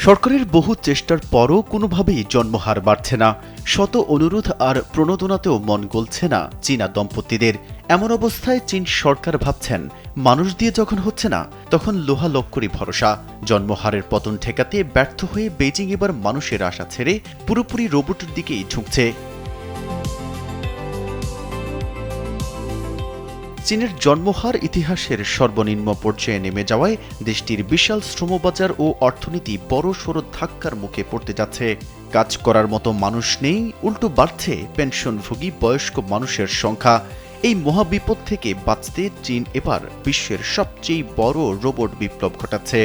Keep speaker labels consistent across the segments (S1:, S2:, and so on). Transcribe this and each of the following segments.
S1: সরকারের বহু চেষ্টার পরও কোনোভাবেই জন্মহার বাড়ছে না। শত অনুরোধ আর প্রণোদনাতেও মন গলছে না চীনা দম্পতিদের। এমন অবস্থায় চীন সরকার ভাবছেন, মানুষ দিয়ে যখন হচ্ছে না, তখন লোহা লক্করই ভরসা। জন্মহারের পতন ঠেকাতে ব্যর্থ হয়ে বেজিং এবার মানুষের আশা ছেড়ে পুরোপুরি রোবটের দিকেই ঝুঁকছে। চীনের জন্মহার ইতিহাসের সর্বনিম্ন পর্যায়ে নেমে যাওয়ায় দেশটির বিশাল শ্রমবাজার ও অর্থনীতি বড়সড় ধাক্কার মুখে পড়তে যাচ্ছে। কাজ করার মতো মানুষ নেই, উল্টো বাড়ছে পেনশনভোগী বয়স্ক মানুষের সংখ্যা। এই মহাবিপদ থেকে বাঁচতে চীন এবার বিশ্বের সবচেয়ে বড় রোবট বিপ্লব ঘটাচ্ছে।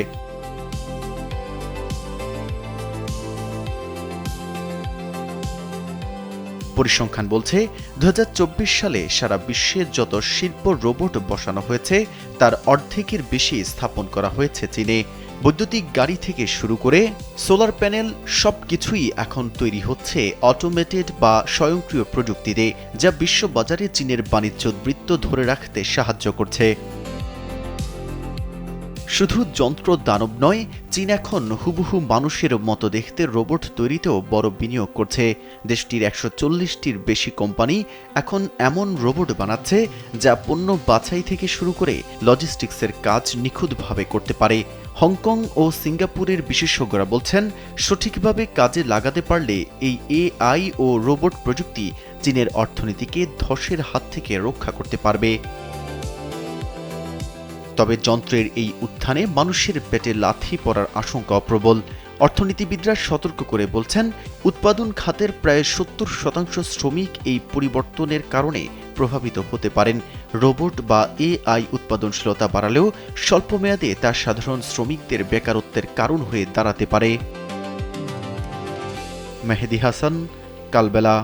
S1: পরিসংখ্যান বলছে ২০২৪ সালে সারা বিশ্বে যত শিল্প রোবট বসানো হয়েছে তার অর্ধেকের বেশি স্থাপন করা হয়েছে চীনে। বৈদ্যুতিক গাড়ি থেকে শুরু করে সোলার প্যানেল সবকিছুই এখন তৈরি হচ্ছে অটোমেটেড বা স্বয়ংক্রিয় প্রযুক্তিতে, যা বিশ্ববাজারে চীনের বাণিজ্য বৃত্ত ধরে রাখতে সাহায্য করছে। শুধু যন্ত্র দানব নয়, চীন এখন হুবহু মানুষের মতো দেখতে রোবট তৈরিতেও বড় বিনিয়োগ করছে। দেশটির ১৪০টির বেশি কোম্পানি এখন এমন রোবট বানাচ্ছে যা পণ্য বাছাই থেকে শুরু করে লজিস্টিক্সের কাজ নিখুঁতভাবে করতে পারে। হংকং ও সিঙ্গাপুরের বিশেষজ্ঞরা বলছেন, সঠিকভাবে কাজে লাগাতে পারলে এই এআই ও রোবট প্রযুক্তি চীনের অর্থনীতিকে ধসের হাত থেকে রক্ষা করতে পারবে। তবে যন্ত্রের এই উত্থানে মানুষের পেটে লাথি পড়ার আশঙ্কা প্রবল। অর্থনীতিবিদরা সতর্ক করে বলছেন, উৎপাদন খাতের প্রায় ৭০% শ্রমিক এই পরিবর্তনের কারণে প্রভাবিত হতে পারেন। রোবট বা এআই উৎপাদনশীলতা বাড়ালেও স্বল্পমেয়াদে তা সাধারণ শ্রমিকদের বেকারত্বের কারণ হয়ে দাঁড়াতে পারে। মেহেদী হাসান, কালবেলা।